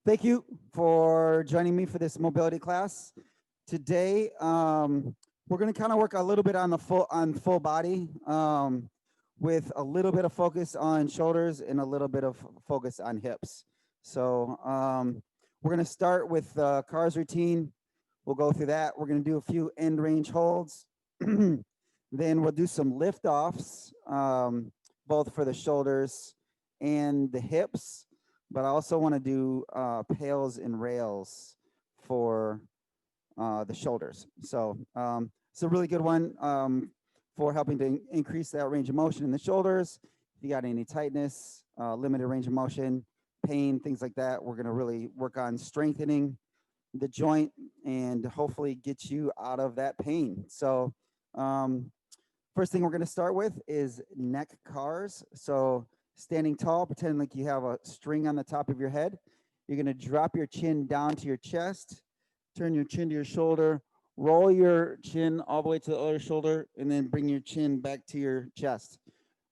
thank you for joining me for this mobility class. Today, we're going to kind of work a little bit on the full body, with a little bit of focus on shoulders and a little bit of focus on hips. So we're going to start with the CARS routine. We'll go through that. We're going to do a few end range holds. Then we'll do some lift offs, both for the shoulders and the hips. But I also want to do PAILs and RAILs for the shoulders. So it's a really good one for helping to increase that range of motion in the shoulders. If you got any tightness, limited range of motion, pain, things like that, we're going to really work on strengthening the joint and hopefully get you out of that pain. So first thing we're going to start with is neck CARS. So standing tall, pretend like you have a string on the top of your head. You're going to drop your chin down to your chest, turn your chin to your shoulder, roll your chin all the way to the other shoulder, and then bring your chin back to your chest.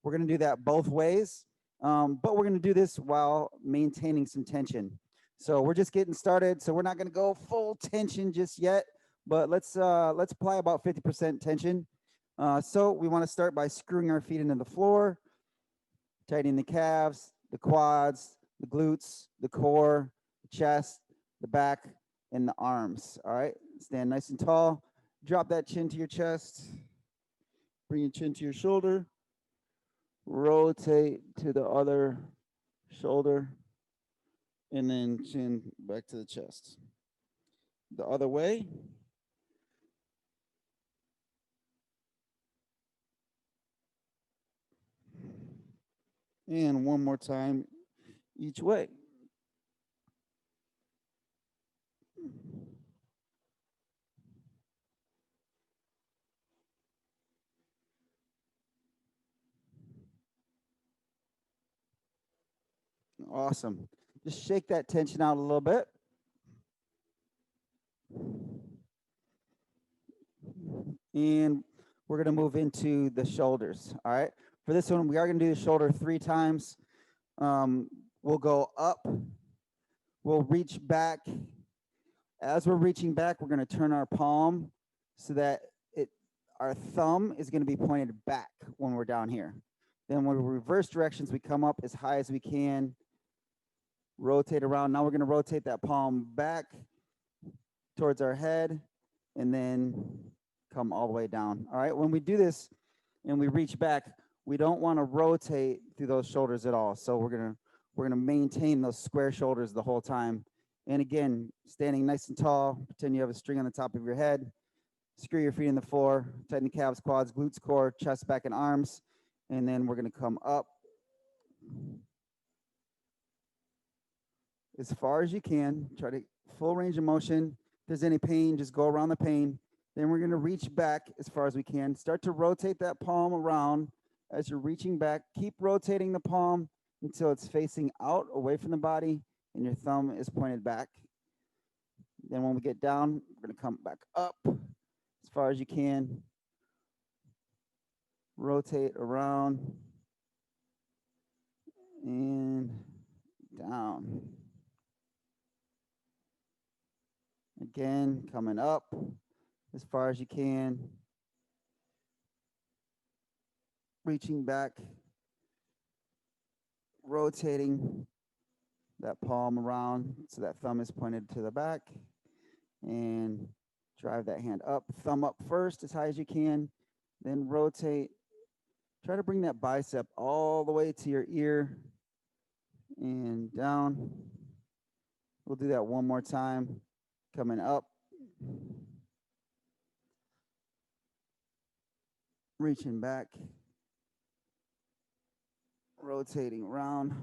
We're going to do that both ways, but we're going to do this while maintaining some tension. So we're just getting started, so we're not going to go full tension just yet, but let's apply about 50% tension. So we want to start by screwing our feet into the floor, tightening the calves, the quads, the glutes, the core, the chest, the back, and the arms. All right, stand nice and tall. Drop that chin to your chest. Bring your chin to your shoulder. Rotate to the other shoulder. And then chin back to the chest. The other way. And one more time each way. Awesome. Just shake that tension out a little bit. And we're going to move into the shoulders. All right. For this one, we are going to do the shoulder 3 times. We'll go up. We'll reach back. As we're reaching back, we're going to turn our palm so that our thumb is going to be pointed back when we're down here. Then when we reverse directions, we come up as high as we can, rotate around. Now we're going to rotate that palm back towards our head and then come all the way down. All right, when we do this and we reach back, we don't want to rotate through those shoulders at all. So we're gonna maintain those square shoulders the whole time. And again, standing nice and tall, pretend you have a string on the top of your head. Screw your feet in the floor, tighten the calves, quads, glutes, core, chest, back, and arms. And then we're gonna come up as far as you can. Try to full range of motion. If there's any pain, just go around the pain. Then we're gonna reach back as far as we can. Start to rotate that palm around as you're reaching back. Keep rotating the palm until it's facing out away from the body and your thumb is pointed back. Then when we get down, we're gonna come back up as far as you can. Rotate around and down. Again, coming up as far as you can. Reaching back, rotating that palm around so that thumb is pointed to the back, and drive that hand up. Thumb up first as high as you can, then rotate. Try to bring that bicep all the way to your ear and down. We'll do that one more time. Coming up. Reaching back. Rotating around.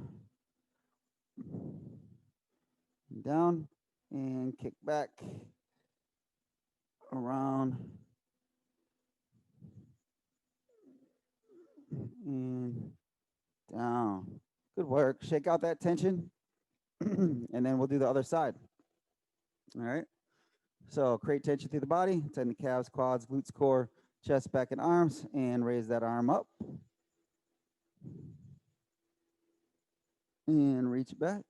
Down and kick back. Around. And down. Good work. Shake out that tension. And then we'll do the other side. All right. So create tension through the body. Tighten the calves, quads, glutes, core, chest, back, and arms. And raise that arm up. And reach back.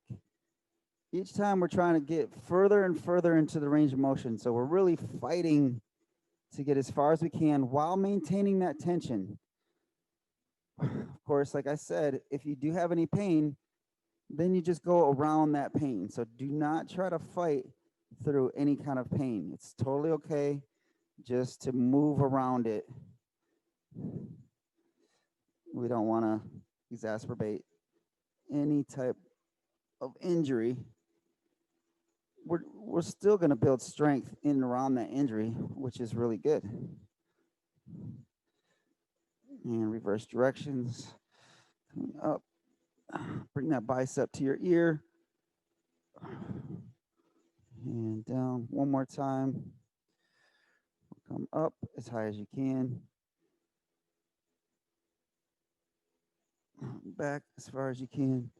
each time we're trying to get further and further into the range of motion. So we're really fighting to get as far as we can while maintaining that tension. Of course, like I said, if you do have any pain, then you just go around that pain. So do not try to fight through any kind of pain. It's totally okay just to move around it. We don't want to exacerbate any type of injury. We're still going to build strength in and around that injury, which is really good. And reverse directions. Coming up. Bring that bicep to your ear. And down one more time. Come up as high as you can. Back as far as you can.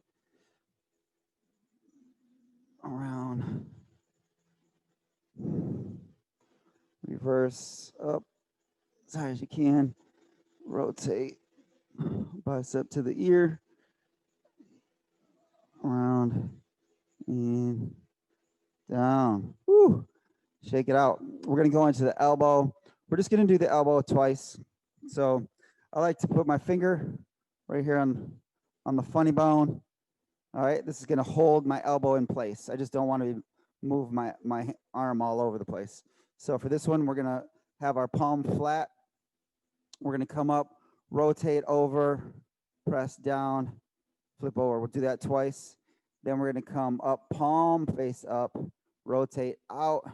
Around. Reverse up as high as you can. Rotate. Bicep to the ear. Around. And down. Woo. Shake it out. We're going to go into the elbow. We're just going to do the elbow twice. So I like to put my finger right here on the funny bone. All right, this is going to hold my elbow in place. I just don't want to move my arm all over the place. So for this one, we're going to have our palm flat. We're going to come up, rotate over, press down, flip over. We'll do that twice. Then we're going to come up, palm face up, rotate out,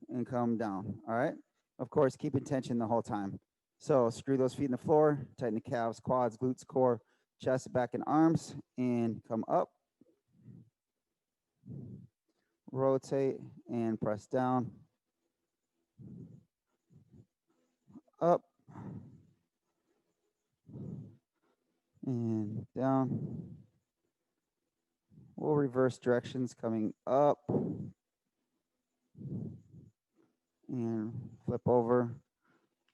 and come down. All right. Of course, keep in tension the whole time. So screw those feet in the floor, tighten the calves, quads, glutes, core, chest, back, and arms, and come up. Rotate and press down. Up. And down. We'll reverse directions, coming up. And flip over,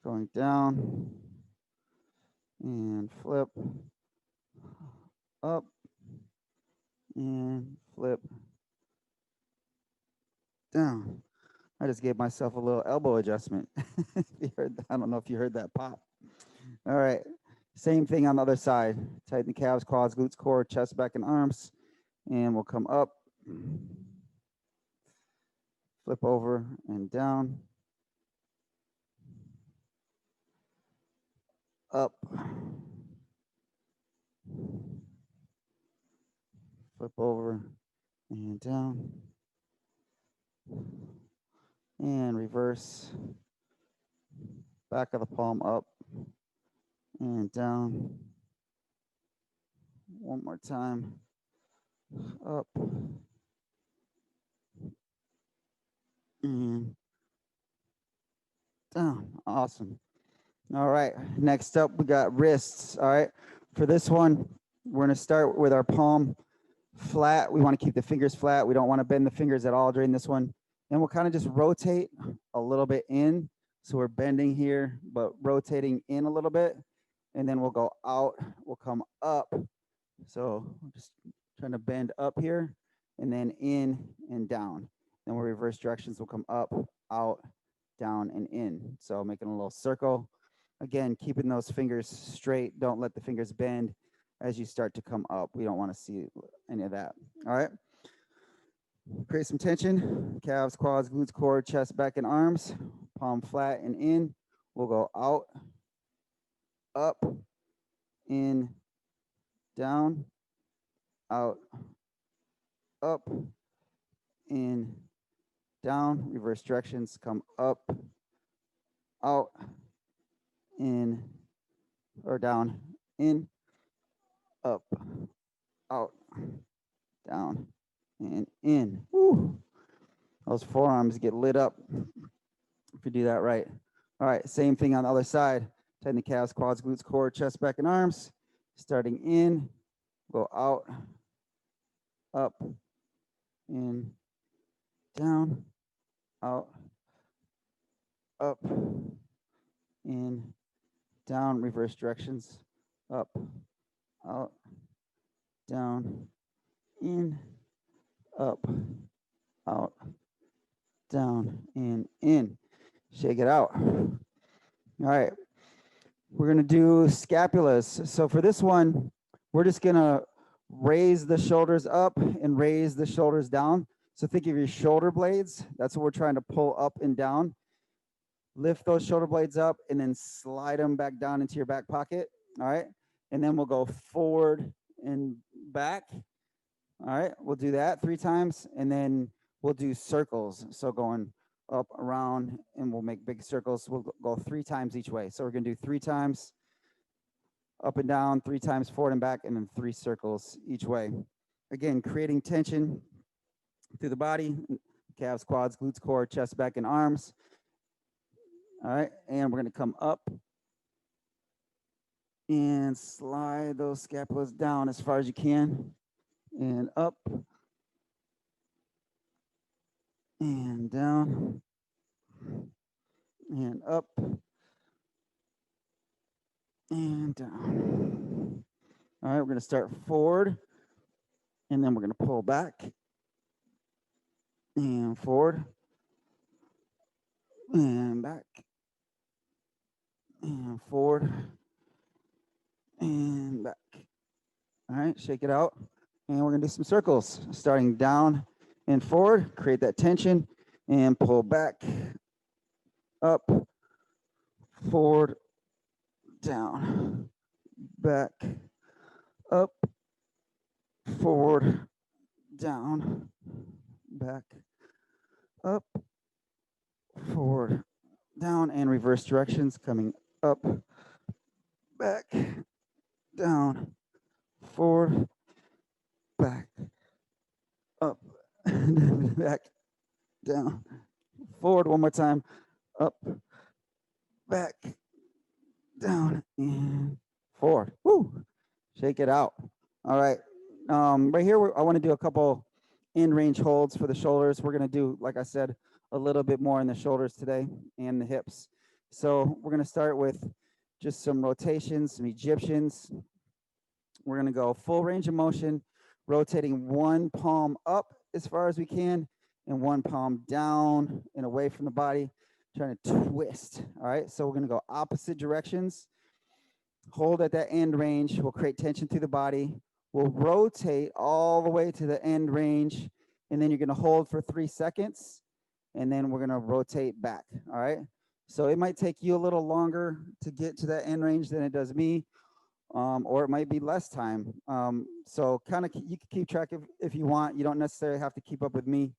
going down, and flip, up, and flip, down. I just gave myself a little elbow adjustment. You heard that? I don't know if you heard that pop. All right, same thing on the other side. Tighten the calves, quads, glutes, core, chest, back, and arms, and we'll come up, flip over, and down. Up, flip over, and down, and reverse, back of the palm up, and down. One more time, up, and down. Awesome. All right, next up we got wrists. All right, for this one, we're gonna start with our palm flat. We wanna keep the fingers flat. We don't wanna bend the fingers at all during this one. And we'll kind of just rotate a little bit in. So we're bending here, but rotating in a little bit. And then we'll go out, we'll come up. So just trying to bend up here and then in and down. Then we'll reverse directions, we'll come up, out, down, and in. So making a little circle. Again, keeping those fingers straight. Don't let the fingers bend as you start to come up. We don't want to see any of that. All right. Create some tension. Calves, quads, glutes, core, chest, back, and arms. Palm flat and in. We'll go out, up, in, down, out, up, in, down. Reverse directions. Come up, out, in, or down, in, up, out, down, and in. Woo. Those forearms get lit up if you do that right. All right, same thing on the other side. Tighten the calves, quads, glutes, core, chest, back, and arms. Starting in, go out, up, in, down, out, up, in, down. Reverse directions. Up, out, down, in, up, out, down, and in. Shake it out. All right. We're going to do scapulas. So for this one, we're just going to raise the shoulders up and raise the shoulders down. So think of your shoulder blades. That's what we're trying to pull up and down. Lift those shoulder blades up and then slide them back down into your back pocket. All right. And then we'll go forward and back. All right. We'll do that 3 times. And then we'll do circles. So going up, around, and we'll make big circles. We'll go 3 times each way. So we're going to do 3 times up and down, 3 times forward and back, and then 3 circles each way. Again, creating tension through the body, calves, quads, glutes, core, chest, back, and arms. All right, and we're going to come up and slide those scapulas down as far as you can, and up and down and up and down. All right, we're going to start forward, and then we're going to pull back and forward and back and forward and back. All right, shake it out. And we're going to do some circles, starting down and forward, create that tension, and pull back, up, forward, down, back, up, forward, down, back, up, forward, down, and reverse directions, coming up, back, down, forward, back, up, back, down, forward. One more time, up, back, down, and forward. Woo! Shake it out. All right. Right here, I want to do a couple in-range holds for the shoulders. We're going to do, like I said, a little bit more in the shoulders today and the hips. So we're going to start with just some rotations, some Egyptians. We're going to go full range of motion, rotating one palm up as far as we can and one palm down and away from the body, trying to twist. All right, so we're going to go opposite directions. Hold at that end range. We'll create tension through the body. We'll rotate all the way to the end range, and then you're going to hold for 3 seconds, and then we're going to rotate back. All right, so it might take you a little longer to get to that end range than it does me. Or it might be less time. So kind of you can keep track of if you want. You don't necessarily have to keep up with me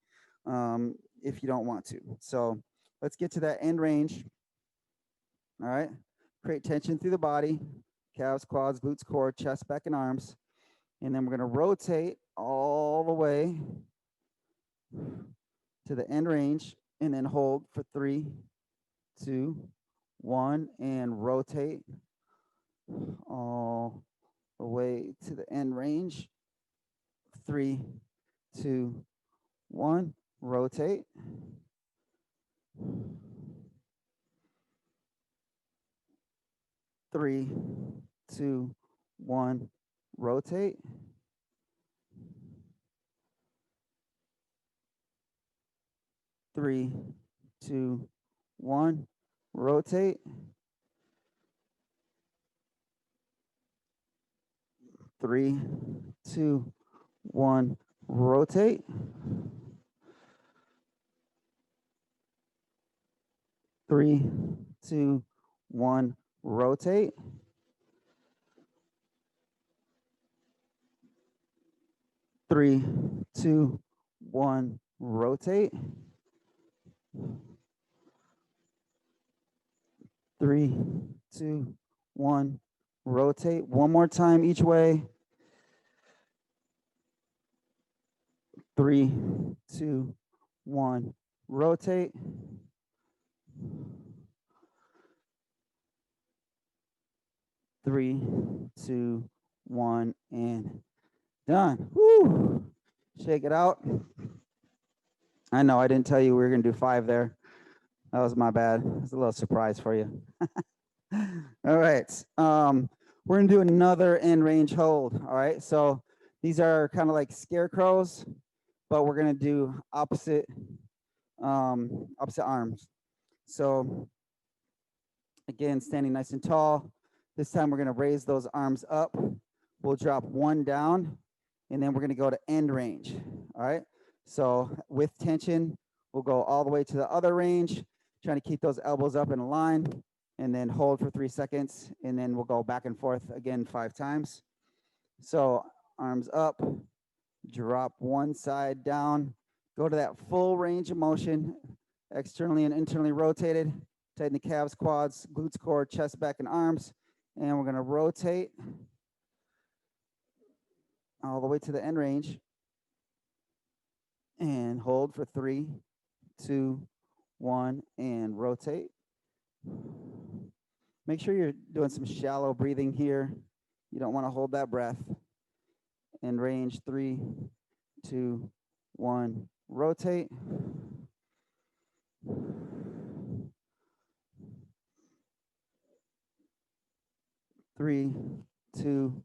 if you don't want to. So let's get to that end range. All right. Create tension through the body, calves, quads, glutes, core, chest, back, and arms. And then we're going to rotate all the way to the end range and then hold for 3, 2, 1, and rotate all the way to the end range. 3, 2, 1, rotate. 3, 2, 1, rotate. 3, 2, 1, rotate. 3, 2, 1, rotate. 3, 2, 1, rotate. 3, 2, 1, rotate. 3, 2, 1, rotate. One more time each way. 3, 2, 1, rotate. 3, 2, 1, and done. Woo! Shake it out. I know I didn't tell you we were going to do 5 there. That was my bad. It's a little surprise for you. All right. We're going to do another end range hold. All right. So these are kind of like scarecrows. but we're gonna do opposite arms. So again, standing nice and tall. This time we're gonna raise those arms up. We'll drop one down, and then we're gonna go to end range. All right. So with tension, we'll go all the way to the other range, trying to keep those elbows up in a line, and then hold for 3 seconds, and then we'll go back and forth again 5 times. So arms up, drop one side down, go to that full range of motion, externally and internally rotated. Tighten the calves, quads, glutes, core, chest, back, and arms. And we're gonna rotate all the way to the end range. And hold for 3, 2, 1, and rotate. Make sure you're doing some shallow breathing here. You don't wanna hold that breath. And range 3, 2, 1, rotate. 3, 2,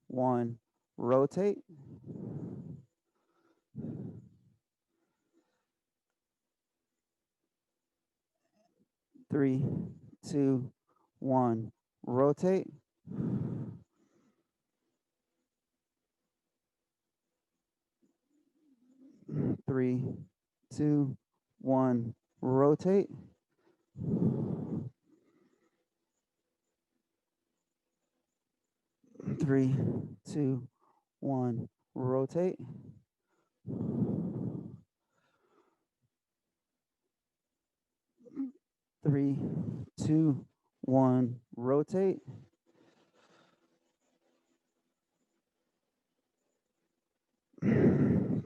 1, rotate. 3, 2, 1, rotate. 3, 2, 1, rotate. 3, 2, 1, rotate. 3, 2, 1, rotate.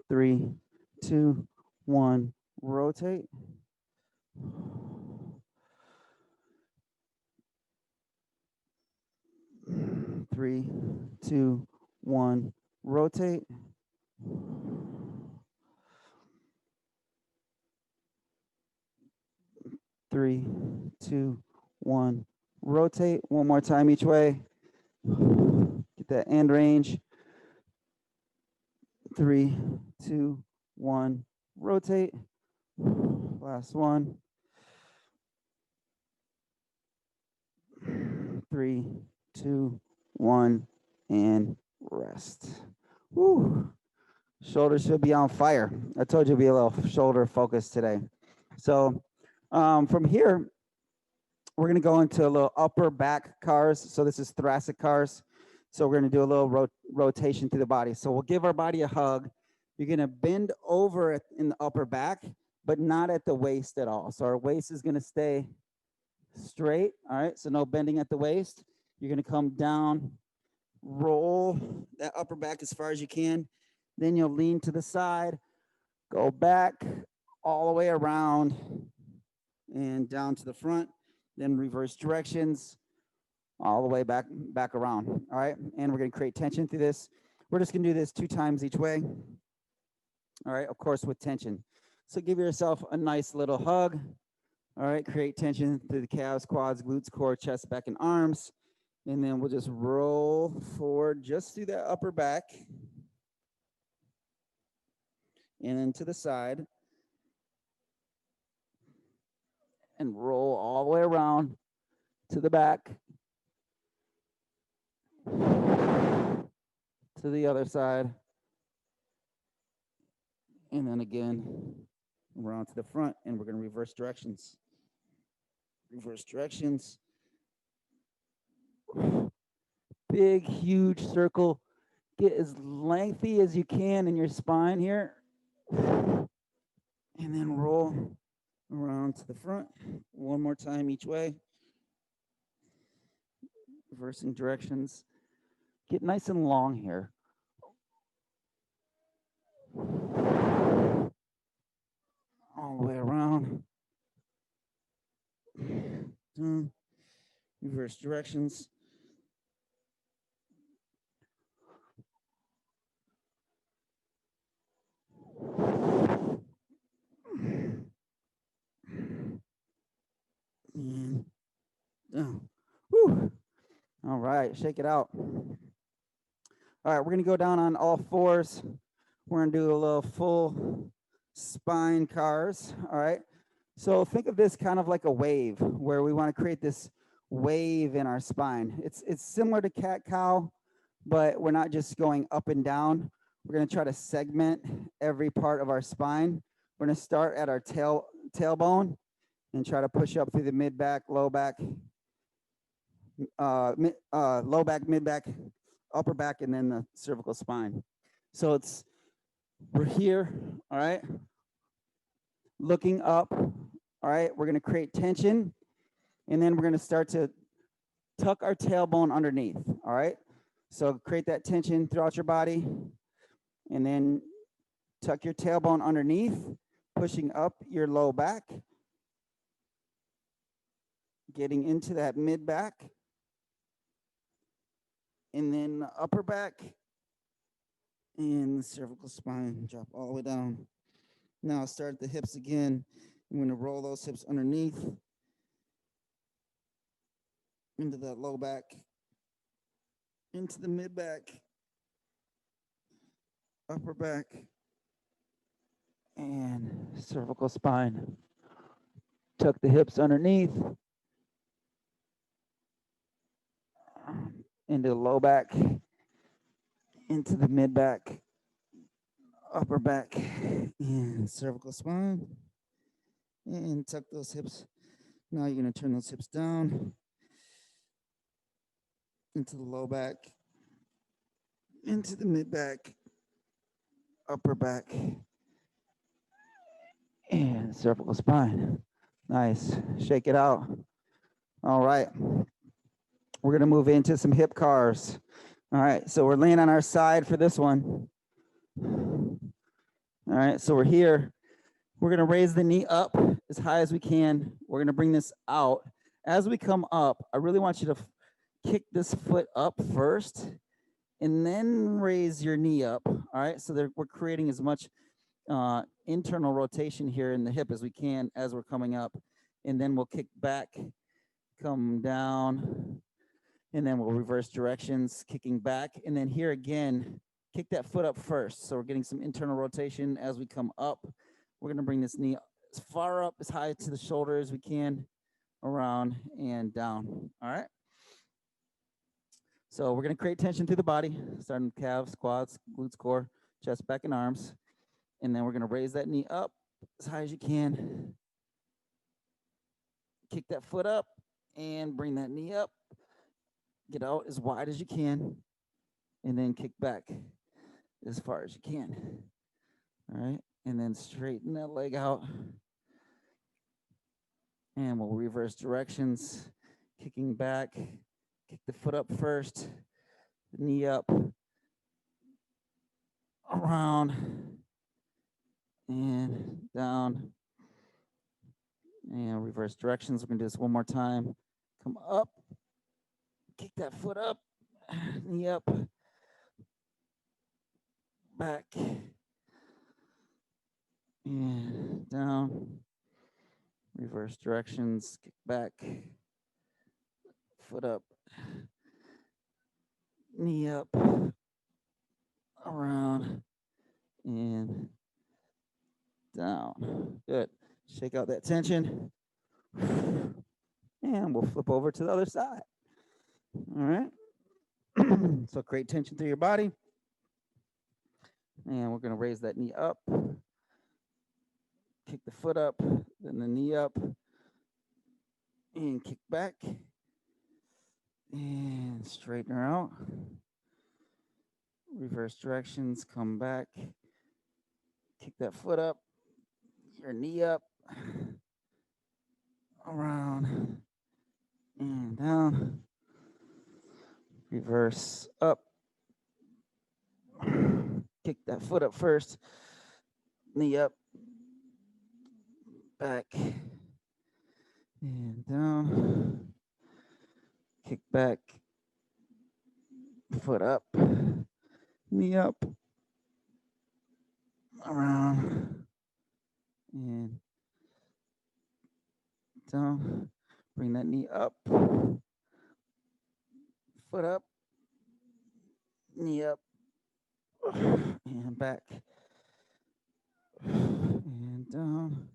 3, 2, 1, rotate. 3, 2, 1, rotate. 3, 2, 1, rotate. One more time each way. Get that end range. 3, 2, 1, rotate. Last one. 3, 2, 1, and rest. Woo. Shoulders should be on fire. I told you it'd be a little shoulder focus today. So from here, we're gonna go into a little upper back cars. So this is thoracic cars. So we're gonna do a little rotation through the body. So we'll give our body a hug. You're gonna bend over in the upper back, but not at the waist at all. So our waist is gonna stay straight, all right? So no bending at the waist. You're gonna come down, roll that upper back as far as you can. Then you'll lean to the side, go back all the way around and down to the front, then reverse directions, all the way back around, all right? And we're gonna create tension through this. We're just gonna do this 2 times each way, all right? Of course, with tension. So give yourself a nice little hug, all right? Create tension through the calves, quads, glutes, core, chest, back, and arms. And then we'll just roll forward just through that upper back. And then to the side. And roll all the way around to the back. To the other side. And then again, around to the front, and we're gonna reverse directions. Reverse directions. Big, huge circle. Get as lengthy as you can in your spine here. And then roll around to the front. One more time each way. Reversing directions. Get nice and long here. All the way around. Reverse directions. And down. Whew. All right, shake it out. All right, we're gonna go down on all fours. We're gonna do a little full spine cars, all right? So think of this kind of like a wave where we wanna create this wave in our spine. It's similar to cat-cow, but we're not just going up and down. We're gonna try to segment every part of our spine. We're gonna start at our tailbone and try to push up through the mid-back, low back, low back, mid-back, upper back, and then the cervical spine. So we're here, all right? Looking up, all right? We're gonna create tension, and then we're gonna start to tuck our tailbone underneath, all right? So create that tension throughout your body, and then tuck your tailbone underneath, pushing up your low back, getting into that mid back, and then the upper back, and the cervical spine, drop all the way down. Now start the hips again. I'm gonna roll those hips underneath, into that low back, into the mid back, upper back, and cervical spine. Tuck the hips underneath, into the low back, into the mid back, upper back, and cervical spine. And tuck those hips. Now you're gonna turn those hips down, into the low back, into the mid back, upper back, and cervical spine. Nice. Shake it out. All right. We're gonna move into some hip cars. All right, so we're laying on our side for this one. All right, so we're here. We're gonna raise the knee up as high as we can. We're gonna bring this out. As we come up, I really want you to kick this foot up first and then raise your knee up. All right, so we're creating as much internal rotation here in the hip as we can as we're coming up. And then we'll kick back, come down, and then we'll reverse directions, kicking back. And then here again, kick that foot up first. So we're getting some internal rotation as we come up. We're gonna bring this knee as far up, as high to the shoulder as we can, around and down, all right? So we're gonna create tension through the body, starting with calves, quads, glutes, core, chest, back, and arms. And then we're gonna raise that knee up as high as you can. Kick that foot up and bring that knee up. Get out as wide as you can, and then kick back as far as you can. All right, and then straighten that leg out. And we'll reverse directions, kicking back, kick the foot up first, the knee up, around, and down, and reverse directions. We're gonna do this one more time. Come up, kick that foot up, knee up, back, and down. Reverse directions, kick back, foot up, knee up, around, and down. Good. Shake out that tension. And we'll flip over to the other side. All right. So create tension through your body. And we're going to raise that knee up. Kick the foot up, then the knee up. And kick back. And straighten her out. Reverse directions, come back. Kick that foot up, your knee up, around, and down. Reverse up. Kick that foot up first, knee up, back, and down. Kick back, foot up, knee up, around, and down. Bring that knee up, foot up, knee up, and back. And down.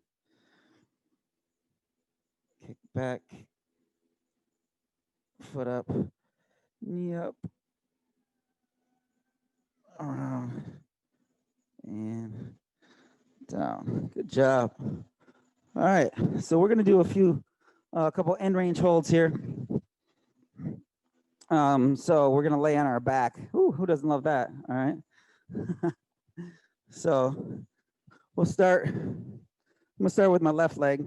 Kick back. Foot up. Knee up. Around. And down. Good job. All right. So we're going to do a couple end range holds here. So we're going to lay on our back. Ooh, who doesn't love that? All right. So we'll start. I'm going to start with my left leg.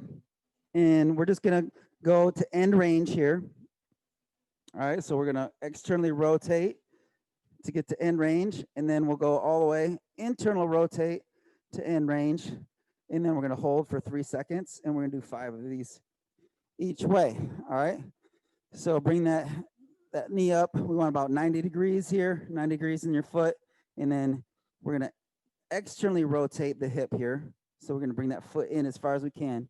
And we're just going to go to end range here. All right. So we're going to externally rotate to get to end range. And then we'll go all the way, internal rotate to end range. And then we're going to hold for 3 seconds. And we're going to do 5 of these each way. All right. So bring that knee up. We want about 90 degrees here, 90 degrees in your foot. And then we're going to externally rotate the hip here. So we're going to bring that foot in as far as we can.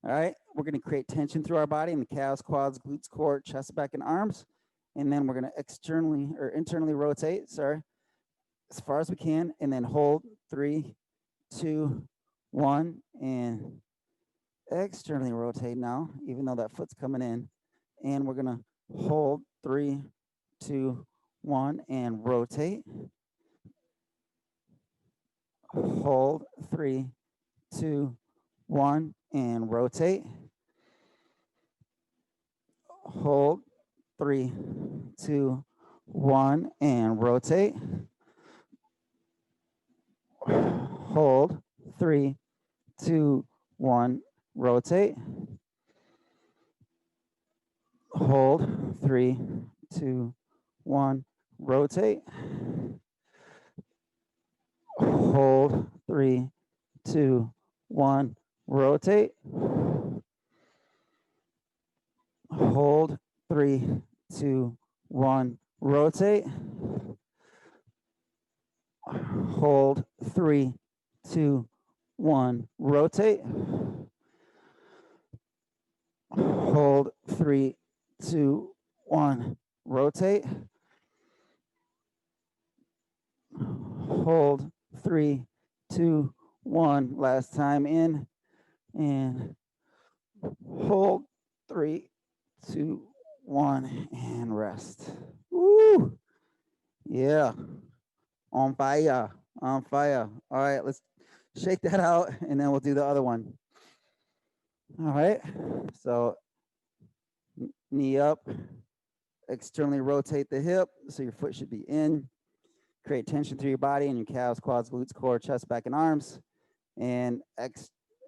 All right. We're going to create tension through our body in the calves, quads, glutes, core, chest, back, and arms. And then we're going to externally or internally rotate, sorry, as far as we can. And then hold 3, 2, 1, and externally rotate now, even though that foot's coming in. And we're going to hold 3, 2, 1, and rotate. Hold 3, 2, 1, and rotate. Hold 3, 2, 1, and rotate. Hold 3, 2, 1, rotate. Hold 3, 2, 1, rotate. Hold 3, 2, 1, rotate. Hold 3, 2, 1, rotate. Hold 3, 2, 1, rotate. Hold 3, 2, 1, rotate. Hold 3, 2, 1. Last time in and hold 3, 2, 1, and rest. Woo! Yeah. On fire. On fire. All right, let's shake that out and then we'll do the other one. All right. So knee up, externally rotate the hip so your foot should be in. Create tension through your body and your calves, quads, glutes, core, chest, back, and arms. And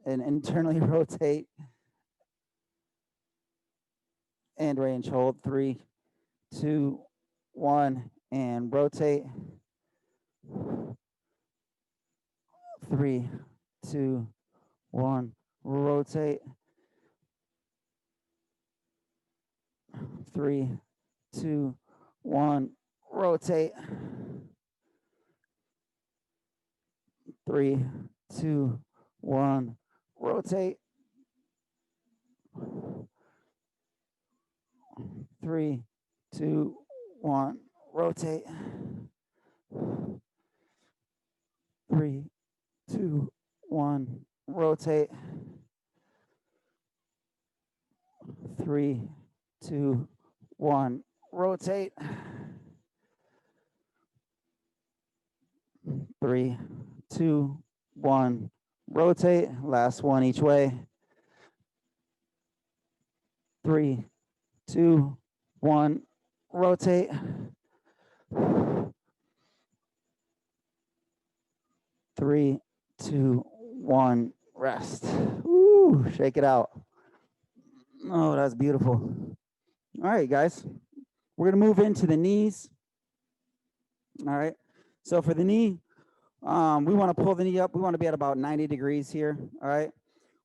internally rotate. End range hold 3, 2, 1, and rotate. 3, 2, 1, rotate. 3, 2, 1, rotate. 3, 2, 1, rotate. 3, 2, 1, rotate. 3, 2, 1, rotate. 3, 2, 1, rotate. 3, 2, 1, rotate. Last one each way. 3, 2, 1, rotate. 3, 2, 1, rest. Woo, shake it out. Oh, that's beautiful. All right, guys. We're going to move into the knees. All right. So for the knee, we want to pull the knee up. We want to be at about 90 degrees here. All right.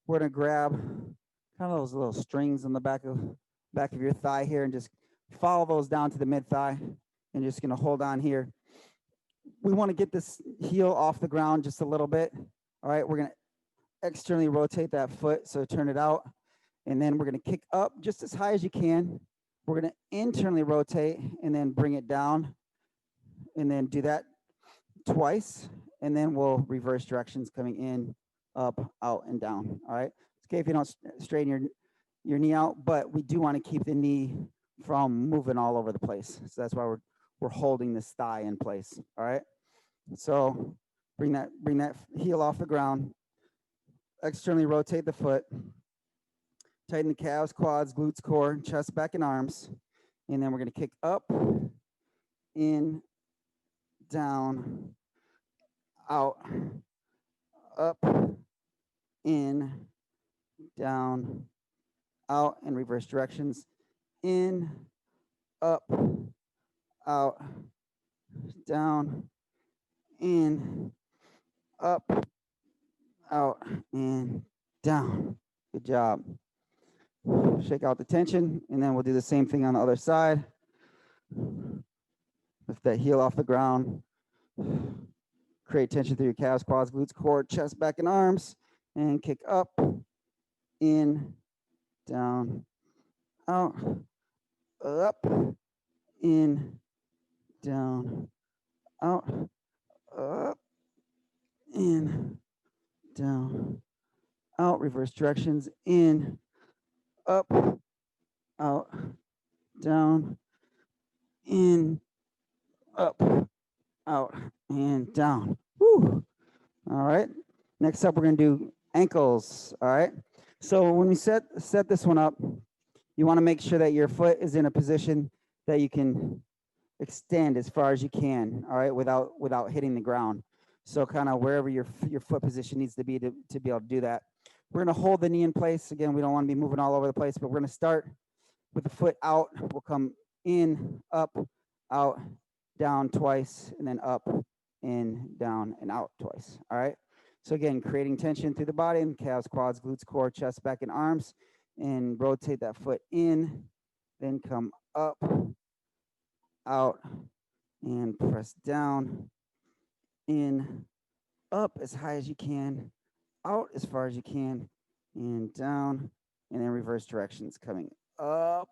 We're going to grab kind of those little strings on the back of your thigh here and just follow those down to the mid thigh and just going to hold on here. We want to get this heel off the ground just a little bit. All right. We're going to externally rotate that foot. So turn it out. And then we're going to kick up just as high as you can. We're going to internally rotate and then bring it down. And then do that twice. and then we'll reverse directions coming in, up, out, and down. All right. It's okay if you don't straighten your knee out, but we do want to keep the knee from moving all over the place. So that's why we're holding this thigh in place. All right. So bring that heel off the ground. Externally rotate the foot. Tighten the calves, quads, glutes, core, chest, back, and arms. And then we're going to kick up, in, down, out, up, in, down, out, and reverse directions. In, up, out, down, in, up, out, and down. Good job. Shake out the tension, and then we'll do the same thing on the other side. Lift that heel off the ground. Create tension through your calves, quads, glutes, core, chest, back, and arms. And kick up, in, down, out, up, in, down, out, up, in, down, out. Reverse directions. In, up, out, down, in, up, out, and down. Woo. All right. Next up, we're going to do ankles. All right. So when we set this one up, you want to make sure that your foot is in a position that you can extend as far as you can. All right, without hitting the ground. So kind of wherever your foot position needs to be able to do that. We're going to hold the knee in place. Again, we don't want to be moving all over the place, but we're going to start with the foot out. We'll come in, up, out, down twice, and then up, in, down, and out twice. All right. So again, creating tension through the body and calves, quads, glutes, core, chest, back, and arms, and rotate that foot in, then come up, out, and press down, in, up as high as you can, out as far as you can, and down, and then reverse directions coming up,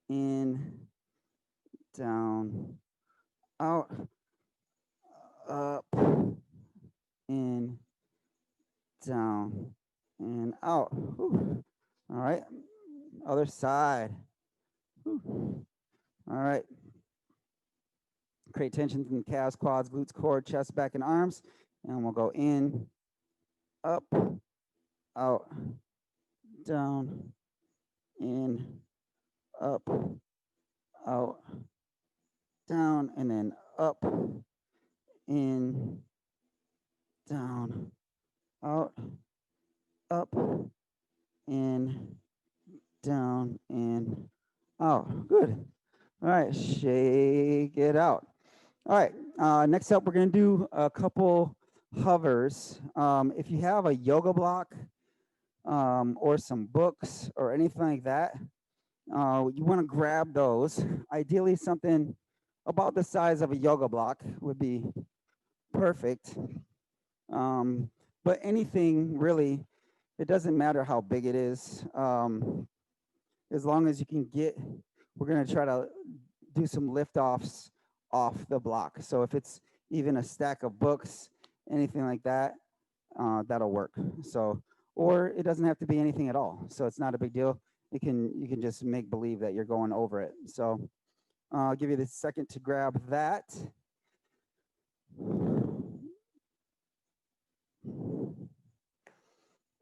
in, down, out, up, in, down, and out. Whew. All right, other side. Whew. All right. Create tension from the calves, quads, glutes, core, chest, back, and arms. And we'll go in, up, out, down, in, up, out, down, and then up, in, down, out, up, in, down, and out. Good. All right, shake it out. All right, next up, we're going to do a couple hovers. If you have a yoga block or some books or anything like that, you want to grab those. Ideally, something about the size of a yoga block would be perfect. But anything really, it doesn't matter how big it is. As long as you can get, we're going to try to do some lift-offs off the block. So if it's even a stack of books, anything like that, that'll work. So, or it doesn't have to be anything at all. So it's not a big deal. You can just make believe that you're going over it. So I'll give you the second to grab that.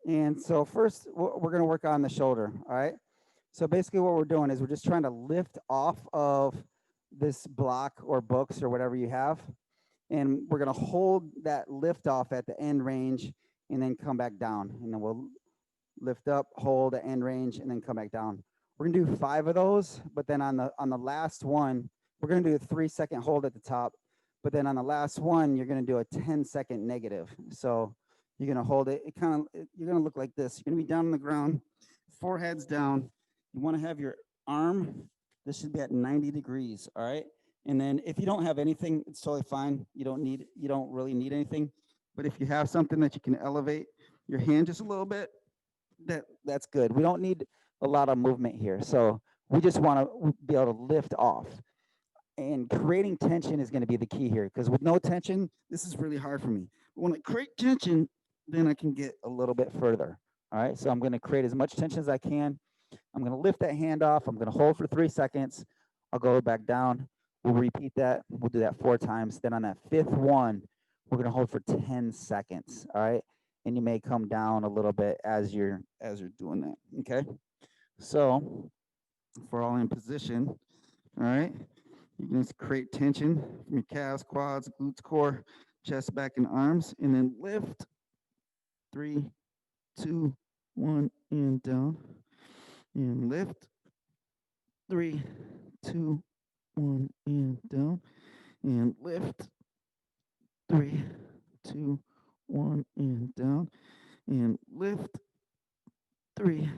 And so first, we're going to work on the shoulder. All right. So basically what we're doing is we're just trying to lift off of this block or books or whatever you have. And we're going to hold that lift off at the end range and then come back down. And then we'll lift up, hold at end range, and then come back down. We're going to do 5 of those, but then on the last one, we're going to do a 3-second hold at the top. But then on the last one, you're going to do a 10-second negative. So you're going to hold it. You're going to look like this. You're going to be down on the ground, forehead's down. You want to have your arm, this should be at 90 degrees, all right? And then if you don't have anything, it's totally fine. You don't really need anything. But if you have something that you can elevate your hand just a little bit, that's good. We don't need a lot of movement here. So we just want to be able to lift off. And creating tension is going to be the key here, because with no tension, this is really hard for me. But when I create tension, then I can get a little bit further. All right, so I'm going to create as much tension as I can. I'm going to lift that hand off. I'm going to hold for 3 seconds. I'll go back down. We'll repeat that. We'll do that 4 times. Then on that 5th one, we're going to hold for 10 seconds. All right, and you may come down a little bit as you're doing that. Okay, so if we're all in position, all right, you can just create tension from your calves, quads, glutes, core, chest, back, and arms, and then lift. 3, 2, 1, and down. And lift. 3, 2, 1, and down. And lift. 3, 2, 1, and down. And lift. 3,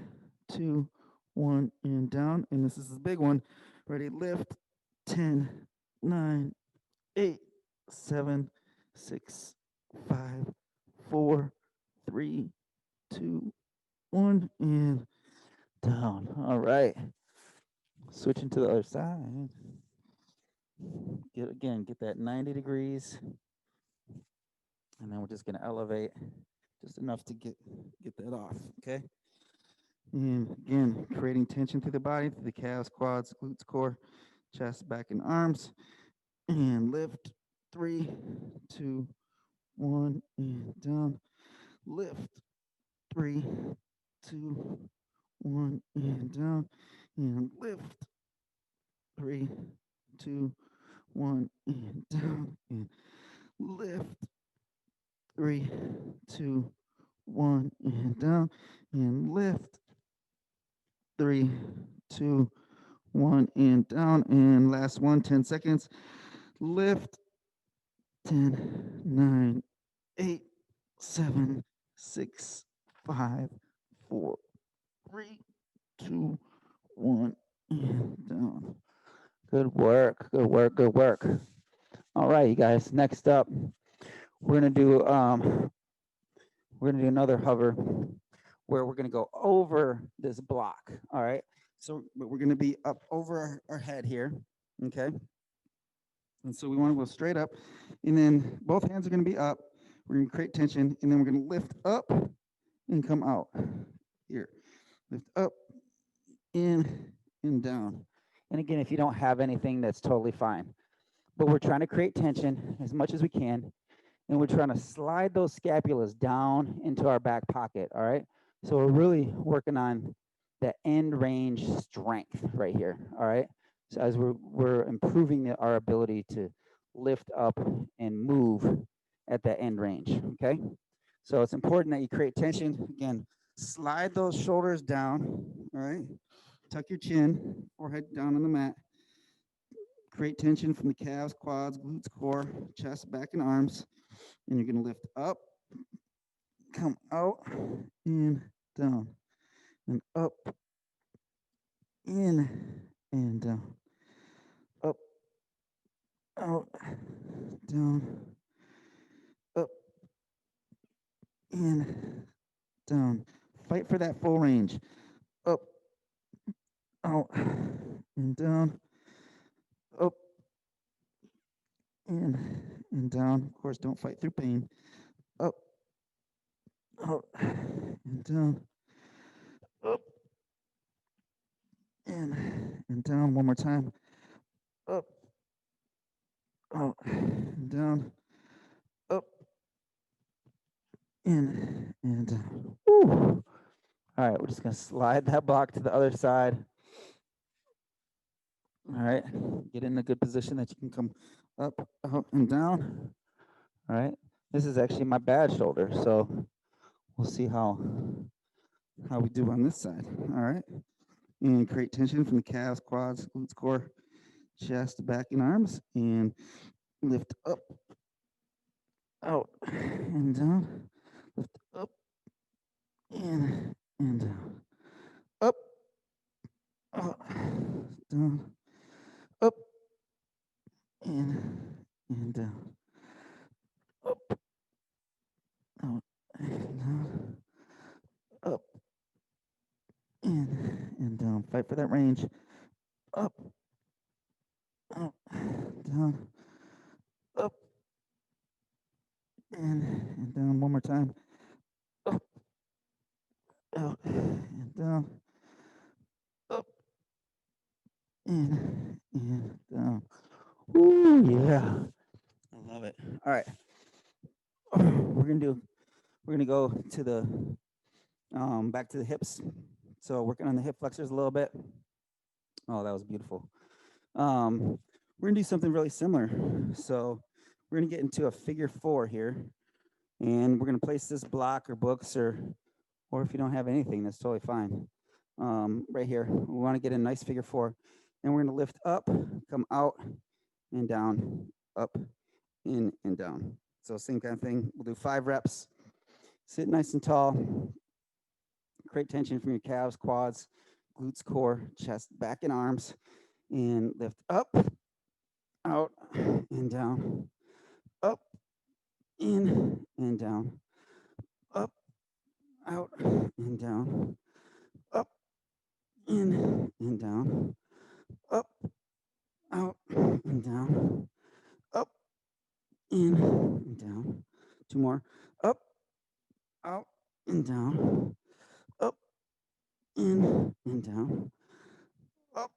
2, 1, and down. And this is the big one. Ready? Lift. 10, 9, 8, 7, 6, 5, 4, 3, 2, 1, and down. All right. Switching to the other side. Get that 90 degrees. And then we're just gonna elevate just enough to get that off. Okay. And again, creating tension through the body, through the calves, quads, glutes, core, chest, back, and arms. And lift. 3, 2, 1, and down. Lift. 3, 2, 1, and down. And lift. 3, 2, 1, and down. And lift. 3, 2, 1, and down. And lift. 3, 2, 1, and down. And last one, 10 seconds. Lift. 10, 9, 8, 7, 6, 5, 4, 3, 2, 1, and down. Good work. Good work. Good work. All right, you guys. Next up, we're gonna do another hover where we're gonna go over this block. All right. So we're gonna be up over our head here. Okay. And so we want to go straight up, and then both hands are going to be up. We're going to create tension, and then we're going to lift up and come out here. Lift up, in, and down. And again, if you don't have anything, that's totally fine. But we're trying to create tension as much as we can, and we're trying to slide those scapulas down into our back pocket, all right? So we're really working on the end range strength right here, all right? So as we're improving our ability to lift up and move at that end range, okay? So it's important that you create tension. Again, slide those shoulders down, all right? Tuck your chin, forehead down on the mat. Create tension from the calves, quads, glutes, core, chest, back, and arms. And you're going to lift up, come out, and down, and up, in, and down, up, out, down, up, in, down. Fight for that full range. Up, out, and down, up, in, and down. Of course, don't fight through pain. Up, out, and down, up, in, and down. One more time. Up, out, and down, up, in, and down. Woo. All right, we're just gonna slide that block to the other side. All right, get in a good position that you can come up, out, and down. All right, this is actually my bad shoulder, so we'll see how we do on this side. All right, and create tension from the calves, quads, glutes, core, chest, back, and arms, and lift up, out, and down. Lift up, in, and down. Up, out, down. Up, in, and down. Up, out, and down. Up, in, and down. Fight for that range. Up, out, down, up, and down. One more time. Up, out, and down, up, and down. Ooh, yeah. I love it. All right. We're gonna go to the back to the hips. So working on the hip flexors a little bit. Oh, that was beautiful. We're gonna do something really similar. So we're gonna get into a figure 4 here, and we're gonna place this block or books or if you don't have anything, that's totally fine. Right here, we want to get a nice figure 4, and we're gonna lift up, come out, and down, up, in, and down. So same kind of thing. We'll do 5 reps. Sit nice and tall. Create tension from your calves, quads, glutes, core, chest, back, and arms. And lift up, out, and down. Up, in, and down. Up, out, and down. Up, in, and down. Up, out, and down. Up, in, and down. 2 more. Up, out, and down. Up, in, and down. Up,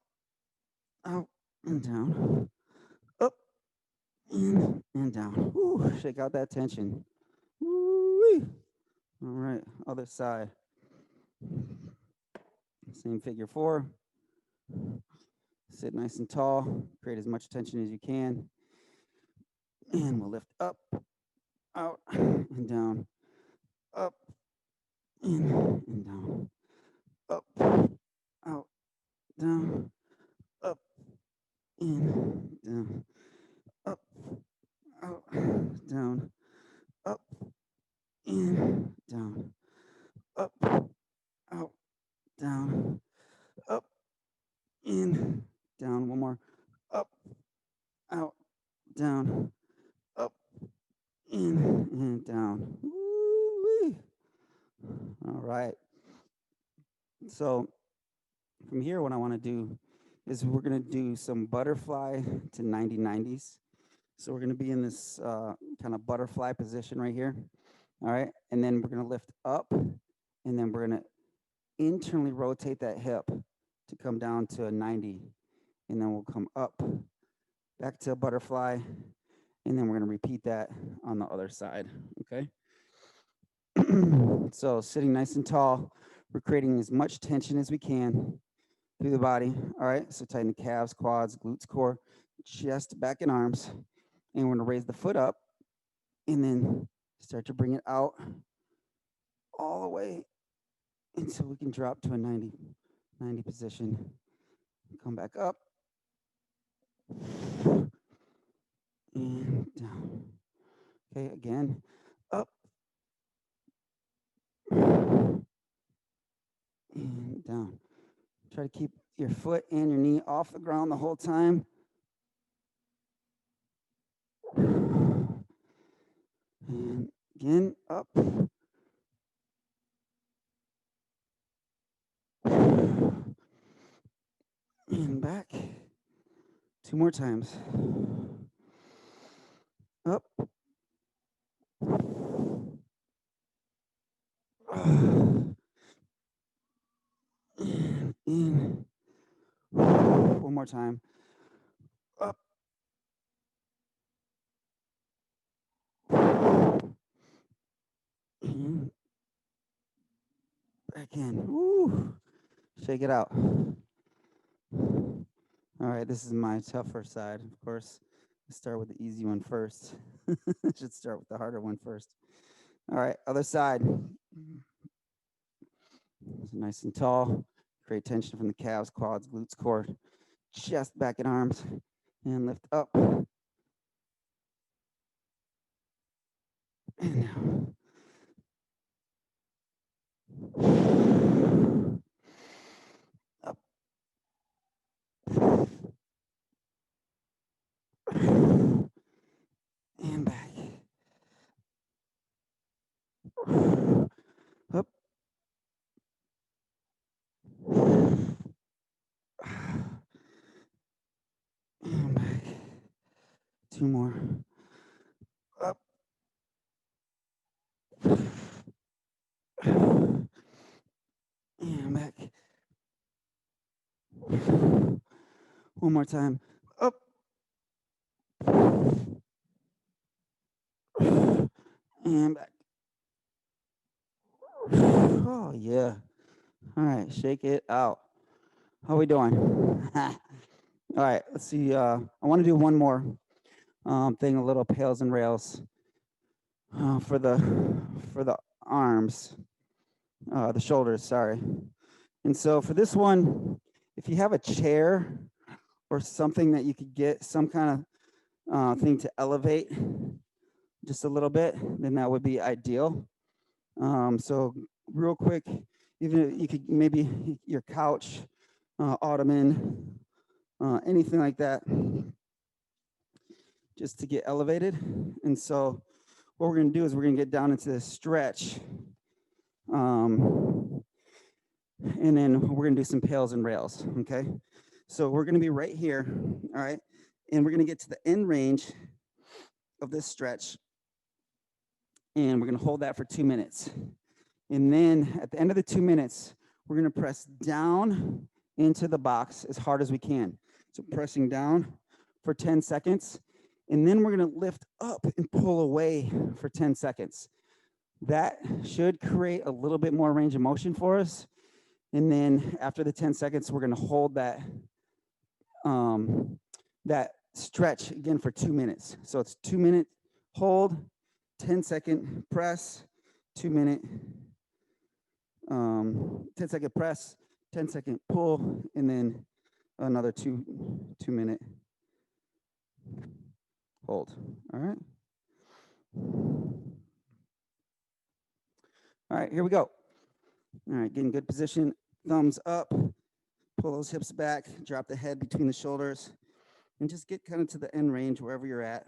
out, and down. Up, in, and down. Ooh, shake out that tension. Woo-wee. All right, other side. Same figure 4. Sit nice and tall. Create as much tension as you can. And we'll lift up, out, and down. Up, in, and down. Up, out, down. Up, in, down. Up, out, down. Up, in, down. Up, out, down. Up, in, down. One more. Up, out, down. Up, in, and down. Woo-wee. All right. So from here, what I want to do is we're going to do some butterfly to 90-90s. So we're going to be in this kind of butterfly position right here. All right. And then we're going to lift up, and then we're going to internally rotate that hip to come down to a 90. And then we'll come up, back to a butterfly. And then we're going to repeat that on the other side. Okay. So sitting nice and tall, we're creating as much tension as we can through the body. All right. So tighten the calves, quads, glutes, core, chest, back, and arms. And we're going to raise the foot up and then start to bring it out all the way until we can drop to a 90 position. Come back up and down. Okay, again, up and down. Try to keep your foot and your knee off the ground the whole time. And again, up. And back. 2 more times. Up. And in. One more time. Up. And back in. Woo. Shake it out. All right, this is my tougher side, of course. Let's start with the easy one first. Should start with the harder one first. All right, other side. Nice and tall. Create tension from the calves, quads, glutes, core, chest, back, and arms. And lift up. And down. Up. And back. Up. And back. 2 more. Up. And back. One more time. Up. And back. Oh, yeah. All right, shake it out. How we doing? All right, let's see. I want to do one more thing, a little PAILs and RAILs for the arms, the shoulders, sorry. And so for this one, if you have a chair or something that you could get some kind of thing to elevate just a little bit, then that would be ideal. So real quick, even you could maybe your couch, ottoman, anything like that, just to get elevated. And so what we're going to do is we're going to get down into this stretch. And then we're going to do some PAILs and RAILs, okay? So we're going to be right here, all right? And we're going to get to the end range of this stretch. And we're going to hold that for 2 minutes. And then at the end of the 2 minutes, we're going to press down into the box as hard as we can. So pressing down for 10 seconds. And then we're going to lift up and pull away for 10 seconds. That should create a little bit more range of motion for us. And then after the 10 seconds, we're going to hold that, that stretch again for 2 minutes. So it's 2 minute hold, 10-second press, 2 minute, 10-second press, 10-second pull, and then another 2 minute hold. All right. All right, here we go. All right, get in good position. Thumbs up. Pull those hips back. Drop the head between the shoulders. And just get kind of to the end range wherever you're at.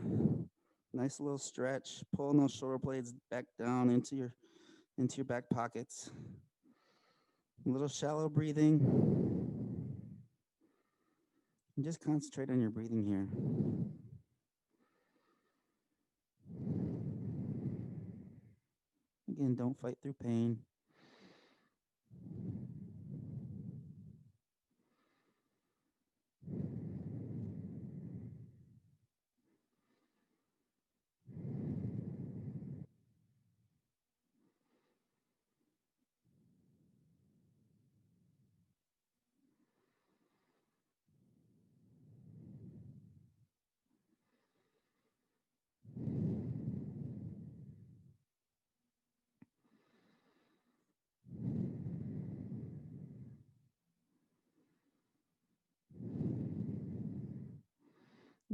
Nice little stretch. Pulling those shoulder blades back down into your back pockets. A little shallow breathing. And just concentrate on your breathing here. Again, don't fight through pain.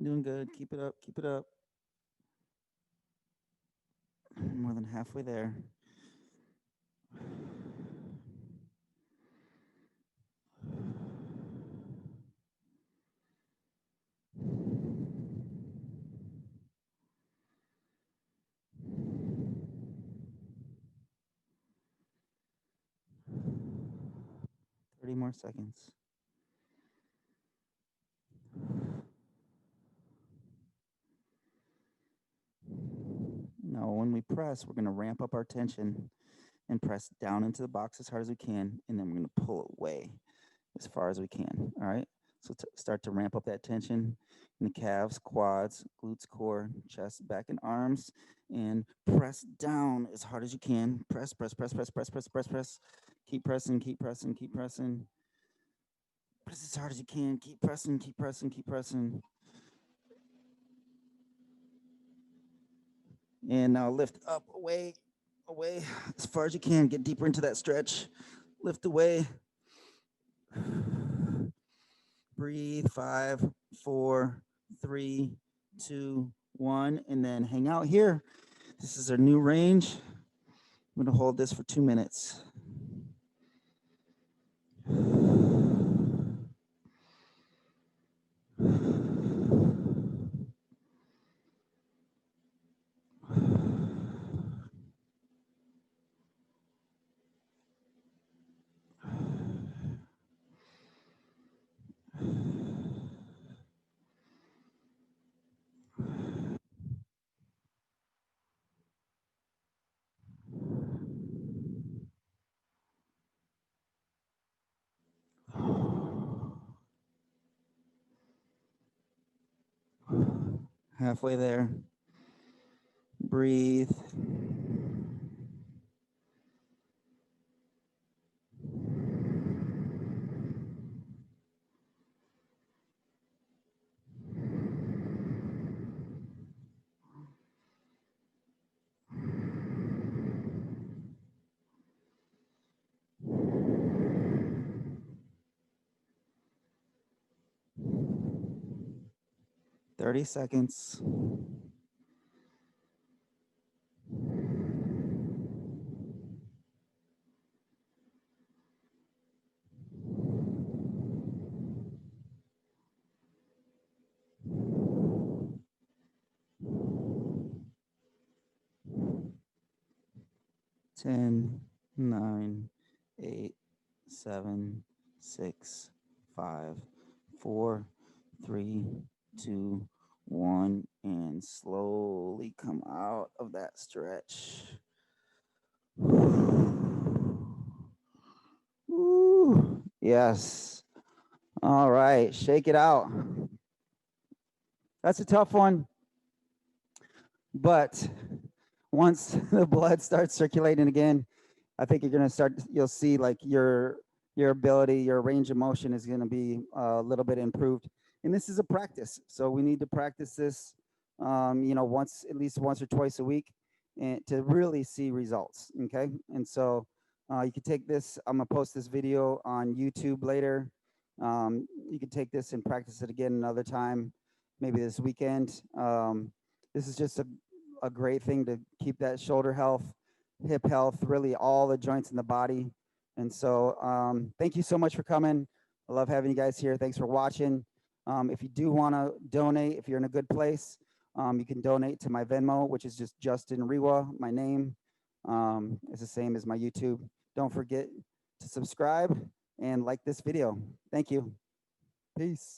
Doing good. Keep it up. Keep it up. More than halfway there. More seconds. Now, when we press, we're going to ramp up our tension and press down into the box as hard as we can, and then we're going to pull away as far as we can. All right. So start to ramp up that tension in the calves, quads, glutes, core, chest, back, and arms, and press down as hard as you can. Press, press, press, press, press, press, press, press. Keep pressing, keep pressing, keep pressing. Press as hard as you can. Keep pressing, keep pressing, keep pressing. And now lift up, away, away, as far as you can. Get deeper into that stretch. Lift away. Breathe. 5, 4, 3, 2, 1, and then hang out here. This is our new range. I'm going to hold this for 2 minutes. Halfway there. Breathe. Thirty seconds. Ten, 9, 8, 7, 6, 5, 4, 3, 2, 1, and slowly come out of that stretch. Woo. Yes. All right, shake it out. That's a tough one, but once the blood starts circulating again, I think you're gonna start. You'll see like your ability, your range of motion is gonna be a little bit improved. And this is a practice, so we need to practice this, you know, once at least once or twice a week, and to really see results. Okay, and so you can take this. I'm gonna post this video on YouTube later. You can take this and practice it again another time, maybe this weekend. This is just a great thing to keep that shoulder health, hip health, really all the joints in the body. And so thank you so much for coming. I love having you guys here. Thanks for watching. If you do want to donate, if you're in a good place, you can donate to my Venmo, which is just Justin Rewa, my name. It's the same as my YouTube. Don't forget to subscribe and like this video. Thank you. Peace.